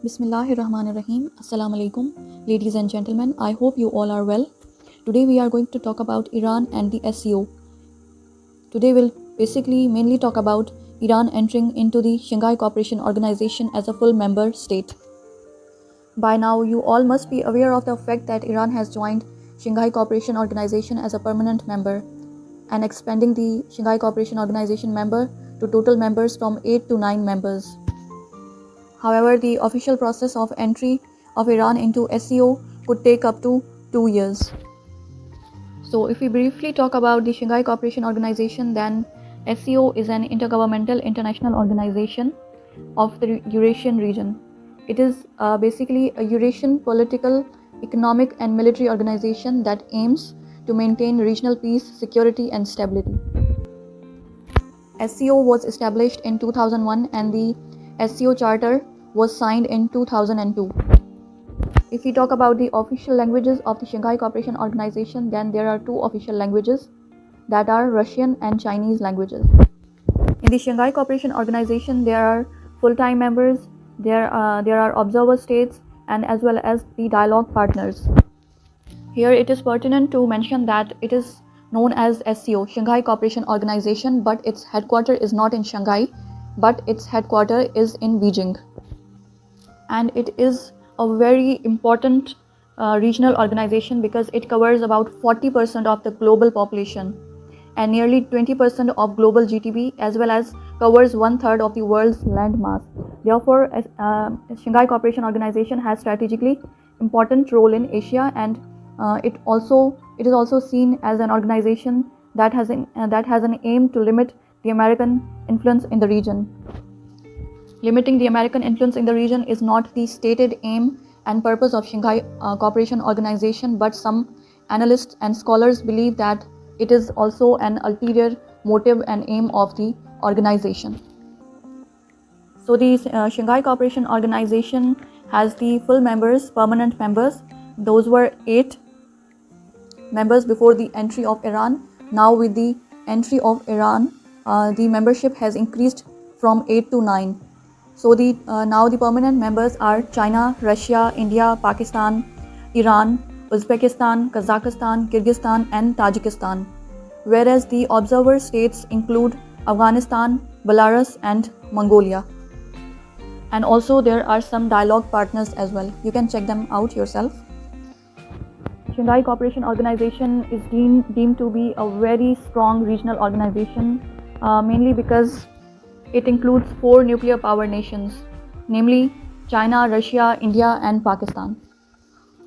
Bismillahirrahmanirrahim. Assalamu alaikum, ladies and gentlemen. I hope you all are well. Today we are going to talk about Iran and the SCO. Today we'll basically mainly talk about Iran entering into the Shanghai Cooperation Organization as a full member state. By now, you all must be aware of the fact that Iran has joined Shanghai Cooperation Organization as a permanent member and expanding the Shanghai Cooperation Organization member to total members from 8 to 9 members. However, the official process of entry of Iran into SCO could take up to 2 years. So, if we briefly talk about the Shanghai Cooperation Organization, then SCO is an intergovernmental international organization of the Eurasian region. It is basically a Eurasian political, economic, and military organization that aims to maintain regional peace, security, and stability. SCO was established in 2001 and the SCO Charter was signed in 2002. If we talk about the official languages of the Shanghai Cooperation Organization, then there are 2 official languages that are Russian and Chinese languages. In the Shanghai Cooperation Organization, there are full-time members, there are observer states, and as well as the dialogue partners. Here it is pertinent to mention that it is known as SCO, Shanghai Cooperation Organization, but its headquarters is not in Shanghai, but its headquarters is in Beijing. And it is a very important regional organization because it covers about 40% of the global population and nearly 20% of global GDP, as well as covers 1/3 of the world's land mass. Therefore, Shanghai Cooperation Organization has strategically important role in Asia, and it is also seen as an organization that has an aim to limit the American influence in the region. Limiting the American influence in the region is not the stated aim and purpose of Shanghai Cooperation Organization, but some analysts and scholars believe that it is also an ulterior motive and aim of the organization. So the Shanghai Cooperation Organization has the full members, permanent members. Those were 8 members before the entry of Iran. Now with the entry of Iran, the membership has increased from 8 to 9. So now the permanent members are China, Russia, India, Pakistan, Iran, Uzbekistan, Kazakhstan, Kyrgyzstan, and Tajikistan. Whereas the observer states include Afghanistan, Belarus, and Mongolia. And also there are some dialogue partners as well. You can check them out yourself. Shanghai Cooperation Organization is deemed to be a very strong regional organization, mainly because it includes 4 nuclear power nations, namely China, Russia, India, and Pakistan.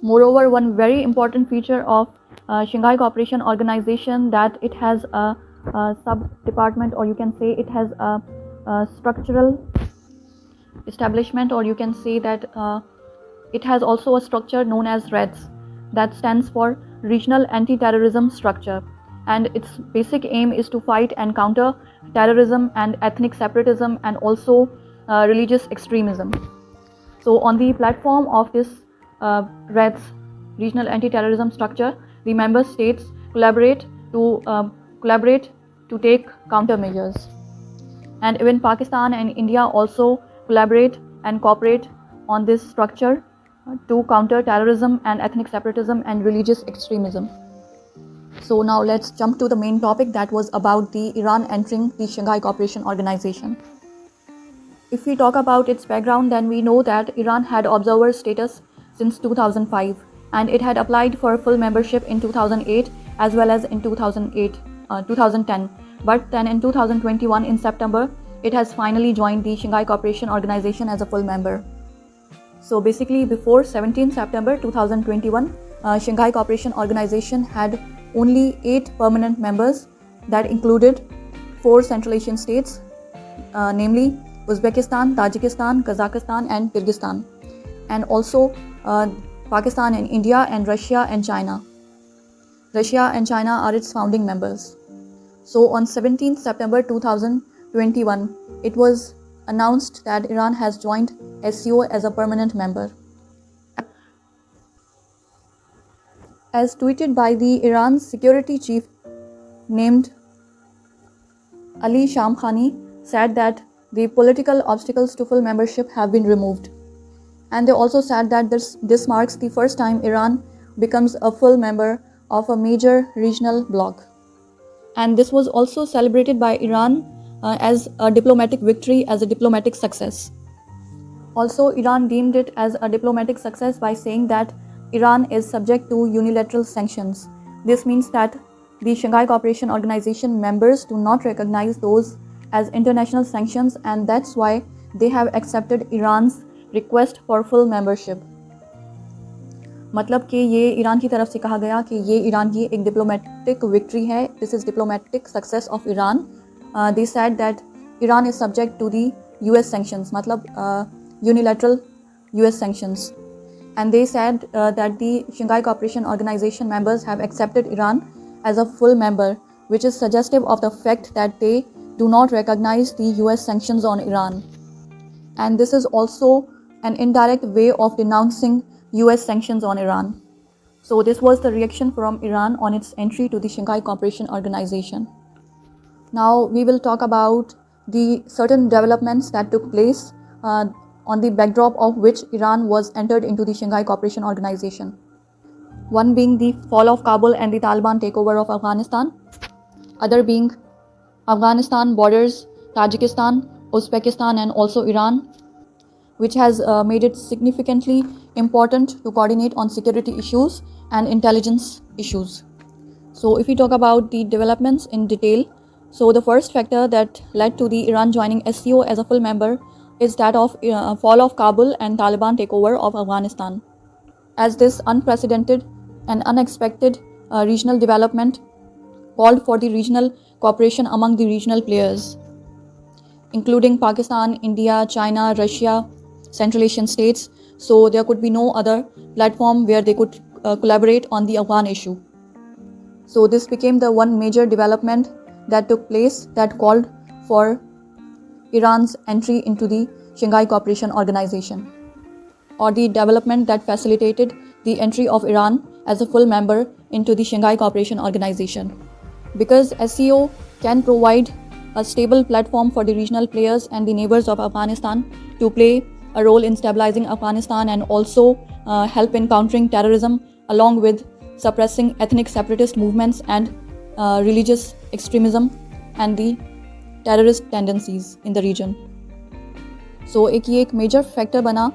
Moreover, one very important feature of Shanghai Cooperation Organization that it has a sub-department, or you can say it has a structural establishment, or you can say that it has also a structure known as REDS, that stands for Regional Anti-Terrorism Structure, and its basic aim is to fight and counter terrorism and ethnic separatism and also religious extremism. So on the platform of this REDS, Regional Anti-Terrorism Structure, the member states collaborate to take countermeasures, and even Pakistan and India also collaborate and cooperate on this structure to counter terrorism and ethnic separatism and religious extremism. So now let's jump to the main topic, that was about the Iran entering the Shanghai Cooperation Organization. If we talk about its background, then we know that Iran had observer status since 2005 and it had applied for full membership in 2008 as well as in 2010. But then in 2021 in September, it has finally joined the Shanghai Cooperation Organization as a full member. So basically before 17 September 2021, Shanghai Cooperation Organization had only 8 permanent members that included 4 Central Asian states, namely Uzbekistan, Tajikistan, Kazakhstan, and Kyrgyzstan, and also Pakistan and India and Russia and China. Russia and China are its founding members. So on 17 September 2021, it was announced that Iran has joined SCO as a permanent member. As tweeted by the Iran's security chief named Ali Shamkhani, said that the political obstacles to full membership have been removed. And they also said that this marks the first time Iran becomes a full member of a major regional bloc. And this was also celebrated by Iran as a diplomatic victory, as a diplomatic success. Also, Iran deemed it as a diplomatic success by saying that Iran is subject to unilateral sanctions. This means that the Shanghai Cooperation Organization members do not recognize those as international sanctions, and that's why they have accepted Iran's request for full membership. मतलब कि ये Iran की तरफ से कहा गया कि ये ईरान की एक डिप्लोमेटिक विक्ट्री है. This is diplomatic success of Iran. They said that Iran is subject to the US sanctions, मतलब unilateral US sanctions. And they said that the Shanghai Cooperation Organization members have accepted Iran as a full member, which is suggestive of the fact that they do not recognize the US sanctions on Iran. And this is also an indirect way of denouncing US sanctions on Iran. So this was the reaction from Iran on its entry to the Shanghai Cooperation Organization. Now we will talk about the certain developments that took place on the backdrop of which Iran was entered into the Shanghai Cooperation Organization. One being the fall of Kabul and the Taliban takeover of Afghanistan. Other being Afghanistan borders Tajikistan, Uzbekistan and also Iran, which has made it significantly important to coordinate on security issues and intelligence issues. So if we talk about the developments in detail, so the first factor that led to the Iran joining SCO as a full member is that of fall of Kabul and Taliban takeover of Afghanistan. As this unprecedented and unexpected regional development called for the regional cooperation among the regional players, including Pakistan, India, China, Russia, Central Asian states. So there could be no other platform where they could collaborate on the Afghan issue. So this became the one major development that took place that called for Iran's entry into the Shanghai Cooperation Organization, or the development that facilitated the entry of Iran as a full member into the Shanghai Cooperation Organization. Because SCO can provide a stable platform for the regional players and the neighbors of Afghanistan to play a role in stabilizing Afghanistan and also help in countering terrorism, along with suppressing ethnic separatist movements and religious extremism and the terrorist tendencies in the region. So ये एक major factor बना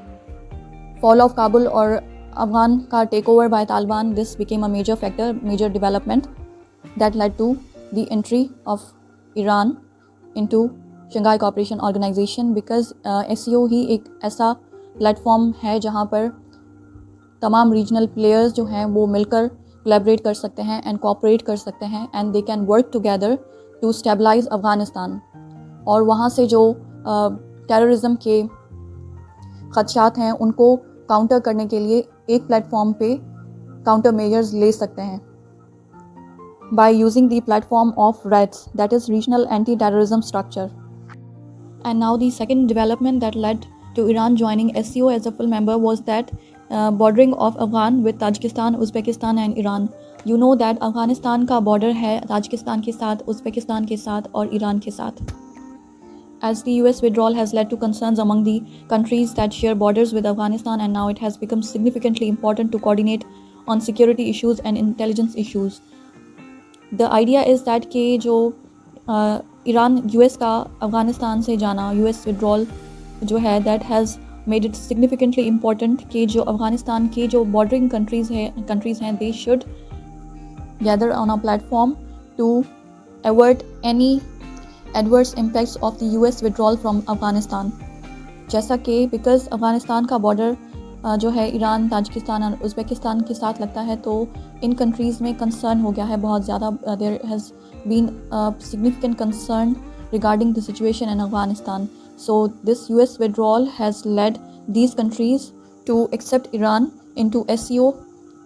fall of Kabul और Afghan का takeover by Taliban. This became a major factor, major development that led to the entry of Iran into Shanghai Cooperation Organization, because SCO ही एक ऐसा platform है जहाँ पर तमाम रीजनल प्लेयर्स जो हैं वो मिलकर कोलैबोरेट कर सकते हैं एंड कोऑपरेट कर सकते हैं and they can work together to stabilize Afghanistan, और वहाँ से जो टेररिज्म के ख़दशात हैं उनको काउंटर करने के लिए एक प्लेटफॉर्म पे काउंटर मेजर्स ले सकते हैं by using the platform of RATS, that is Regional Anti-Terrorism Structure. And now the second development that led to Iran joining SCO as a full member was that bordering of Afghan with Tajikistan, Uzbekistan and Iran. You know that Afghanistan का border है Tajikistan के साथ, Uzbekistan के साथ और Iran के साथ. As the US withdrawal has led to concerns among the countries that share borders with Afghanistan, and now it has become significantly important to coordinate on security issues and intelligence issues. The idea is that कि जो Iran US का अफ़गानिस्तान से जाना, US withdrawal जो है, that has made it significantly important कि जो अफ़गानिस्तान के जो bordering countries हैं they should gather on a platform to avert any adverse impacts of the US withdrawal from Afghanistan. जैसा कि because अफ़गानिस्तान का border जो है ईरान, ताजिकिस्तान और उज़्बेकिस्तान के साथ लगता है, तो इन कंट्रीज़ में कंसर्न हो गया है बहुत ज़्यादा. There has been significant concern regarding the situation in Afghanistan. So this US withdrawal has led these countries to accept Iran into SCO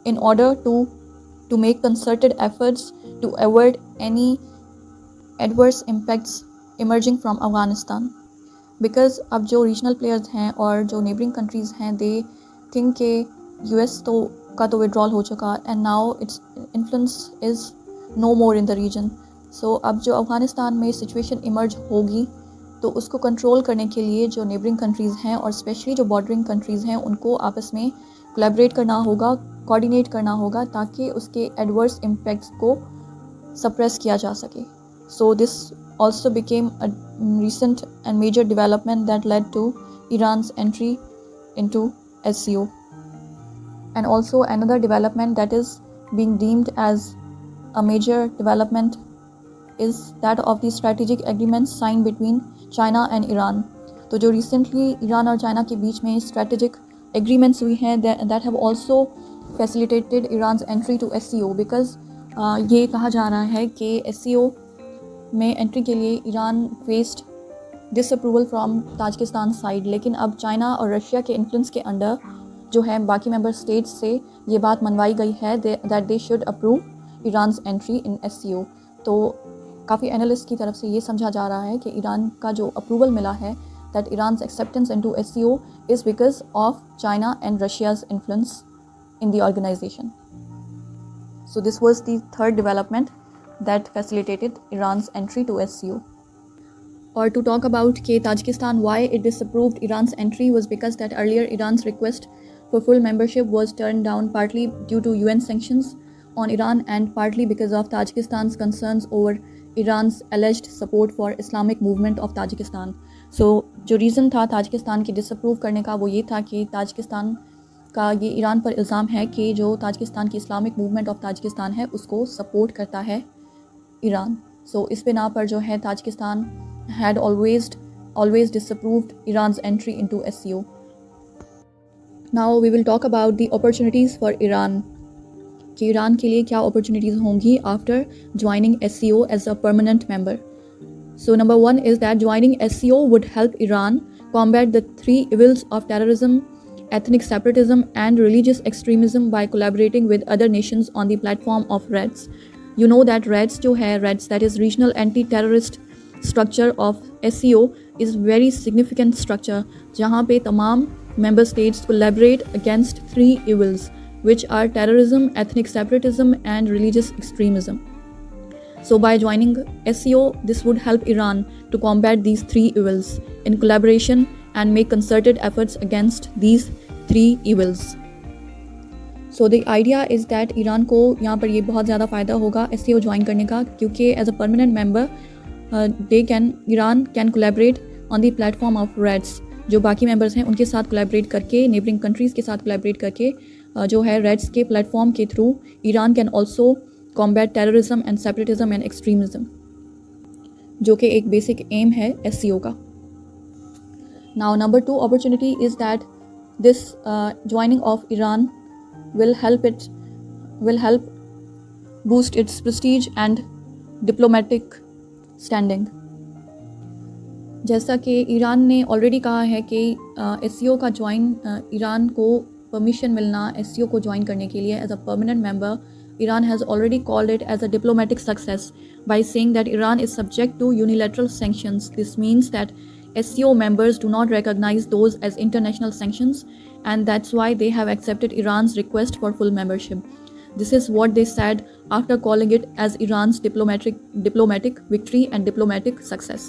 in order to make concerted efforts to avoid any adverse impacts emerging from Afghanistan. Because अब जो regional players हैं और जो neighbouring countries हैं, they think के US का तो withdrawal हो चुका and now its influence is no more in the region. So अब जो अफ़गानिस्तान में सिचुएशन इमर्ज होगी तो उसको कंट्रोल करने के लिए जो नेबरिंग कंट्रीज़ हैं और स्पेशली जो बॉर्डरिंग कंट्रीज़ हैं उनको आपस में कोलैबोरेट करना होगा, कोऑर्डिनेट करना होगा ताकि उसके एडवर्स इम्पैक्ट्स को सप्रेस किया जा सके. So this also became a recent and major development that led to Iran's entry into SCO. And also another development that is being deemed as a major development is that of the strategic agreements signed between China and Iran. तो जो recently Iran और China के बीच में strategic agreements हुई हैं that have also facilitated Iran's entry to SCO because ये कहा जा रहा है कि SCO में एंट्री के लिए Iran faced disapproval from Tajikistan side, लेकिन अब चाइना और रशिया के इन्फ्लुएंस के अंडर जो है बाकी मेंबर स्टेट्स से ये बात मनवाई गई है that they should approve Iran's entry in SCO. तो काफ़ी एनालिस्ट की तरफ से ये समझा जा रहा है कि ईरान का जो अप्रूवल मिला है that Iran's acceptance into SCO is because of China and Russia's influence in the organization. So this was the third development that facilitated Iran's entry to SCO. Or to talk about Tajikistan, why it disapproved Iran's entry was because that earlier Iran's request for full membership was turned down partly due to UN sanctions on Iran and partly because of Tajikistan's concerns over Iran's alleged support for Islamic movement of Tajikistan. So जो reason था Tajikistan की disapprove करने का वो ये था कि Tajikistan का ये ईरान पर इल्ज़ाम है कि जो ताजिकिस्तान की इस्लामिक मूवमेंट ऑफ ताजिकिस्तान है उसको सपोर्ट करता है ईरान. सो इस बिना पर जो है Tajikistan had always disapproved Iran's entry into SCO. Now we will talk about the opportunities for Iran कि ईरान के लिए क्या अपॉर्चुनिटीज़ होंगी after joining SCO as a permanent member. So number 1 is that joining SCO would help Iran combat the 3 evils of terrorism, ethnic separatism and religious extremism by collaborating with other nations on the platform of REDS. You know that REDS जो है REDS, that is Regional Anti-Terrorist Structure of SCO, is very significant structure जहाँ पे तमाम member states collaborate against 3 evils which are terrorism, ethnic separatism and religious extremism. So by joining SCO, this would help Iran to combat these 3 evils in collaboration and make concerted efforts against these 3 evils. So the idea is that Iran को यहाँ पर ये बहुत ज़्यादा फ़ायदा होगा SCO join करने का क्योंकि as a permanent member Iran can collaborate on the platform of RATS. जो बाकी मेंबर्स हैं उनके साथ कोलैबोरेट करके, नेबरिंग कंट्रीज़ के साथ कोलैबोरेट करके जो है रेड्स के प्लेटफॉर्म के through Iran can also combat terrorism and separatism and extremism, जो कि एक बेसिक एम है SCO का. Now number 2 opportunity is that this joining of Iran will help boost its prestige and diplomatic standing. जैसा कि Iran ने already कहा है कि SCO का ईरान को परमिशन मिलना SCO को ज्वाइन करने के लिए as a permanent member, Iran has already called it as a diplomatic success by saying that Iran is subject to unilateral sanctions. This means that SCO members do not recognize those as international sanctions, and that's why they have accepted Iran's request for full membership. This is what they said after calling it as Iran's diplomatic victory and diplomatic success.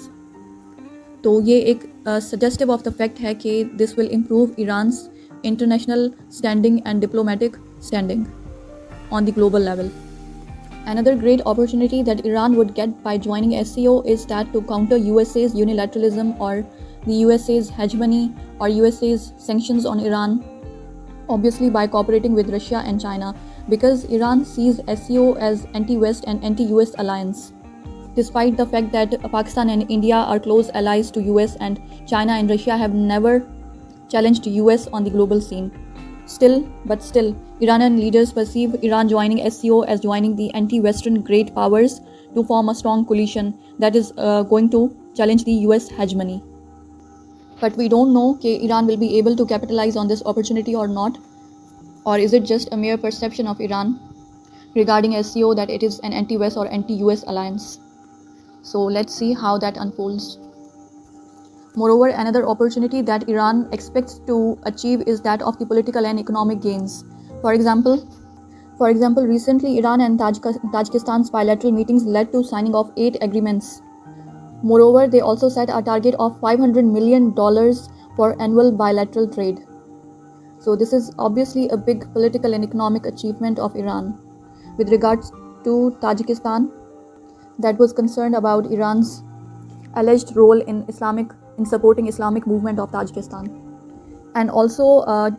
तो ये एक suggestive of the fact है कि this will improve Iran's international standing and diplomatic standing on the global level. Another great opportunity that Iran would get by joining SCO is that to counter USA's unilateralism or the USA's hegemony or USA's sanctions on Iran, obviously by cooperating with Russia and China, because Iran sees SCO as anti-West and anti-US alliance. Despite the fact that Pakistan and India are close allies to US and China and Russia have never challenged US on the global scene. Still, Iranian leaders perceive Iran joining SCO as joining the anti-Western great powers to form a strong coalition that is going to challenge the US hegemony. But we don't know if Iran will be able to capitalize on this opportunity or not, or is it just a mere perception of Iran regarding SCO that it is an anti-West or anti-US alliance. So let's see how that unfolds. Moreover, another opportunity that Iran expects to achieve is that of the political and economic gains. For example, recently Iran and Tajikistan's bilateral meetings led to signing of 8 agreements. Moreover, they also set a target of $500 million for annual bilateral trade. So this is obviously a big political and economic achievement of Iran. With regards to Tajikistan, that was concerned about Iran's alleged role in supporting Islamic movement of Tajikistan. And also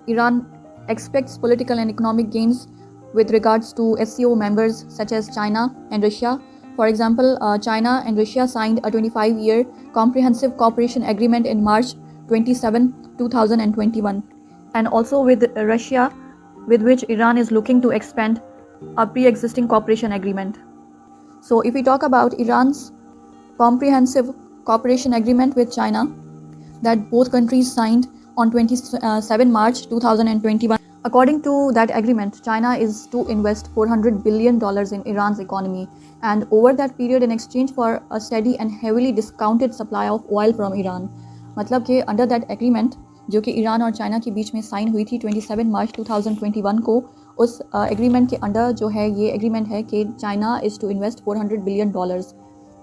Iran expects political and economic gains with regards to SCO members such as China and Russia. For example, China and Russia signed a 25-year comprehensive cooperation agreement in March 27, 2021, and also with Russia, with which Iran is looking to expand a pre-existing cooperation agreement. So if we talk about Iran's comprehensive cooperation agreement with China that both countries signed on 27 March 2021. According to that agreement, China is to invest $400 billion in Iran's economy, and over that period in exchange for a steady and heavily discounted supply of oil from Iran. मतलब कि under that agreement जो कि Iran और China के बीच में sign हुई थी 27 मार्च 2021 को, उस एग्रीमेंट के अंडर जो है ये एग्रीमेंट है कि China is to invest $400 billion.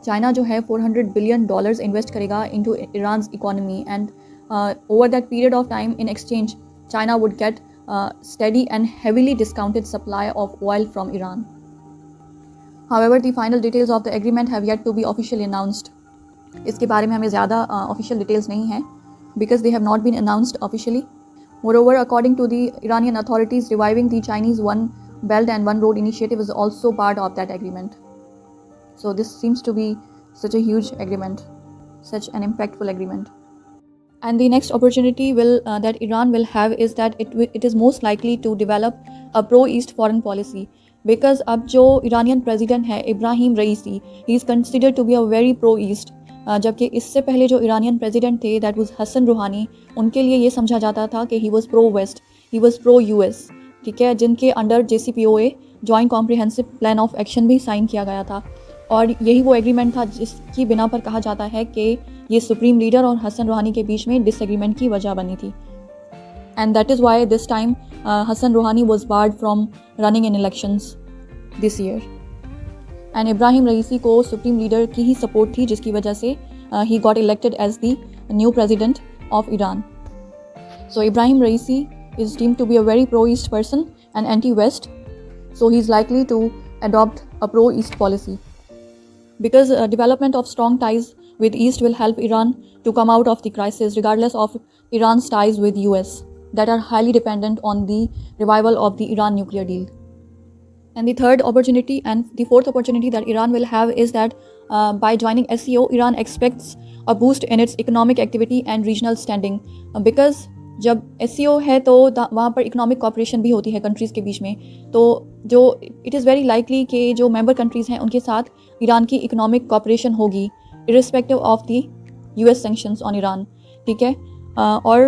China जो है $400 बिलियन इन्वेस्ट करेगा into Iran's economy, and over that period of time in exchange China would get steady and heavily discounted supply of oil from Iran. However, the final details of the agreement have yet to be officially announced. इसके बारे में हमें ज़्यादा official details नहीं हैं because they have not been announced officially. Moreover, according to the Iranian authorities, reviving the Chinese One Belt and One Road initiative is also part of that agreement. So this seems to be such a huge agreement, such an impactful agreement. And the next opportunity that Iran will have is that it is most likely to develop a pro-East foreign policy, because अब जो Iranian president है इब्राहिम रईसी, he is considered to be a very pro-East, जबकि इससे पहले जो Iranian president थे that was Hasan रूहानी, उनके लिए ये समझा जाता था कि he was pro-West, he was pro-US, ठीक है, जिनके under JCPOA Joint Comprehensive Plan of Action भी साइन किया गया था, और यही वो एग्रीमेंट था जिसकी बिना पर कहा जाता है कि ये सुप्रीम लीडर और हसन रूहानी के बीच में डिसएग्रीमेंट की वजह बनी थी. And that is why this time Hassan Rouhani was barred from running in elections this year. And Ebrahim Raisi को सुप्रीम लीडर की ही सपोर्ट थी, जिसकी वजह से ही got elected as the new president of Iran. So Ebrahim Raisi is deemed to be a very pro-East person and anti-West, so he is likely to adopt a pro-East policy. Because development of strong ties with East will help Iran to come out of the crisis, regardless of Iran's ties with US that are highly dependent on the revival of the Iran nuclear deal. And the third opportunity and the fourth opportunity that Iran will have is that by joining SCO, Iran expects a boost in its economic activity and regional standing. Because जब SCO है तो वहाँ पर economic cooperation भी होती है countries के बीच में, तो जो इट इज़ वेरी लाइकली कि जो मेंबर कंट्रीज़ हैं उनके साथ ईरान की इकोनॉमिक कॉपरेशन होगी irrespective of the US sanctions on Iran, ठीक है. और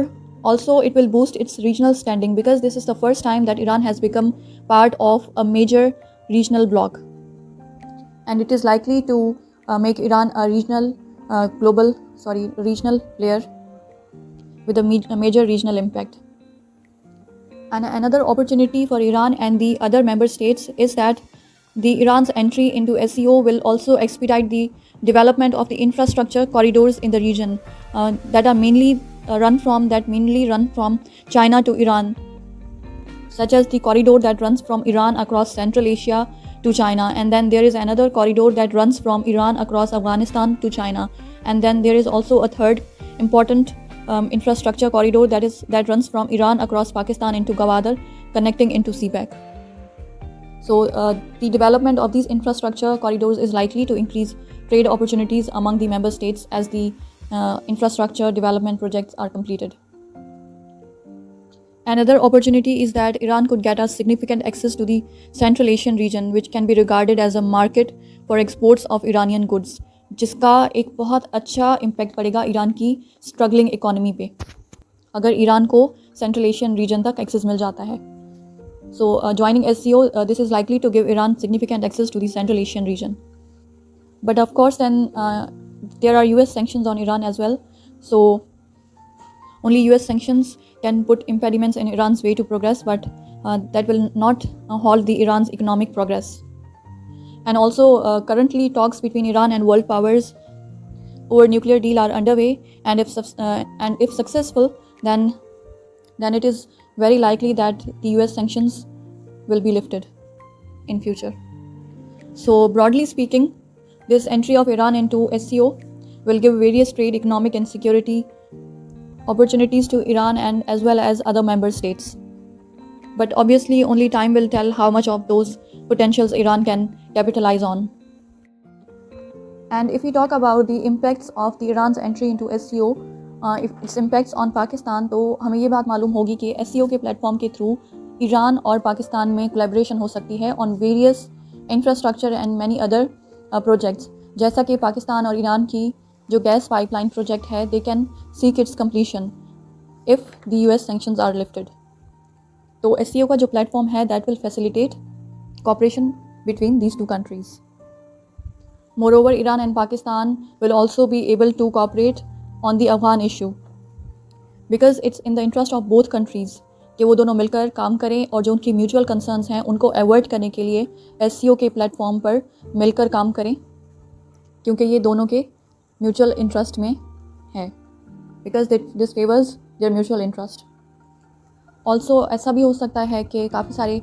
also it will boost its regional standing, because this is the first time that Iran has become part of a major regional bloc, and it is likely to make Iran a regional player with a major regional impact. And another opportunity for Iran and the other member states is that the Iran's entry into SCO will also expedite the development of the infrastructure corridors in the region that mainly run from China to Iran, such as the corridor that runs from Iran across Central Asia to China, and then there is another corridor that runs from Iran across Afghanistan to China, and then there is also a third important infrastructure corridor that runs from Iran across Pakistan into Gwadar, connecting into CPEC. So the development of these infrastructure corridors is likely to increase trade opportunities among the member states as the infrastructure development projects are completed. Another opportunity is that Iran could get a significant access to the Central Asian region, which can be regarded as a market for exports of Iranian goods, जिसका एक बहुत अच्छा impact पड़ेगा Iran की struggling economy पे अगर Iran को central Asian region तक एक्सेस मिल जाता है. So joining SCO, this is likely to give Iran significant access to the Central Asian region. But of course then there are US sanctions on Iran as well. So only US sanctions can put impediments in Iran's way to progress, but that will not halt the Iran's economic progress. And also currently talks between Iran and world powers over nuclear deal are underway, and if successful, then it is very likely that the US sanctions will be lifted in future. So broadly speaking, this entry of Iran into SCO will give various trade, economic and security opportunities to Iran and as well as other member states. But obviously only time will tell how much of those potentials Iran can capitalize on. And if we talk about the impacts of the Iran's entry into SCO, if its impacts on Pakistan, तो हमें ये बात मालूम होगी कि SCO के platform के through Iran और पाकिस्तान में कोलैबोरेशन हो सकती है on various infrastructure and many other projects, जैसा कि पाकिस्तान और ईरान की जो गैस पाइपलाइन प्रोजेक्ट है, they can seek its completion if the US sanctions are lifted. तो SCO का जो प्लेटफॉर्म है that will facilitate cooperation between these two countries. Moreover, Iran and Pakistan will also be able to cooperate on the Afghan issue because it's in the interest of both countries कि वो दोनों मिलकर काम करें और जो उनकी म्यूचुअल कंसर्न्स हैं उनको अवॉइड करने के लिए SCO के प्लेटफॉर्म पर मिलकर काम करें, क्योंकि ये दोनों के म्यूचुअल इंटरेस्ट में है, because this favours there mutual interest. Also ऐसा भी हो सकता है कि काफ़ी सारे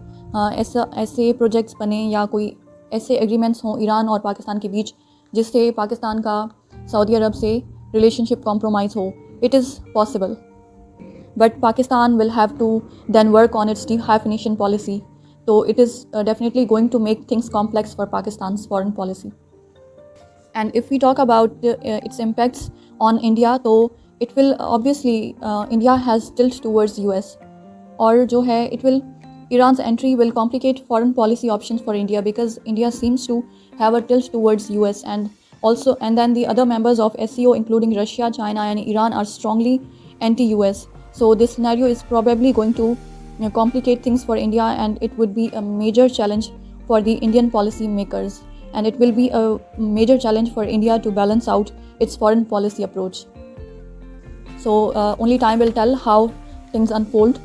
ऐसे प्रोजेक्ट्स बने या कोई ऐसे एग्रीमेंट्स हों ईरान और पाकिस्तान के बीच जिससे पाकिस्तान का सऊदी अरब से रिलेशनशिप कॉम्प्रोमाइज़ हो. It is possible, but Pakistan will have to then work on its dehyphenation policy. तो it is definitely going to make things complex for Pakistan's foreign policy. And if we talk about its impacts on India, तो it will obviously India has tilt towards US, और जो है it will Iran's entry will complicate foreign policy options for India because India seems to have a tilt towards US, and then the other members of SCO including Russia, China and Iran are strongly anti-US. So this scenario is probably going to complicate things for India, and it would be a major challenge for the Indian policy makers, and it will be a major challenge for India to balance out its foreign policy approach. So only time will tell how things unfold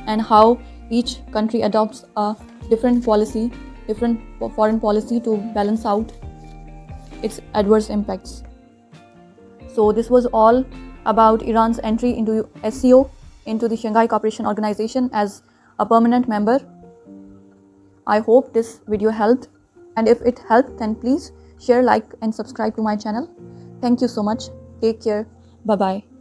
and how each country adopts a different foreign policy to balance out its adverse impacts. So this was all about Iran's entry into SCO, into the Shanghai Cooperation Organization as a permanent member. I hope this video helped, and if it helped, then please share, like and subscribe to my channel. Thank you so much. Take care. Bye bye.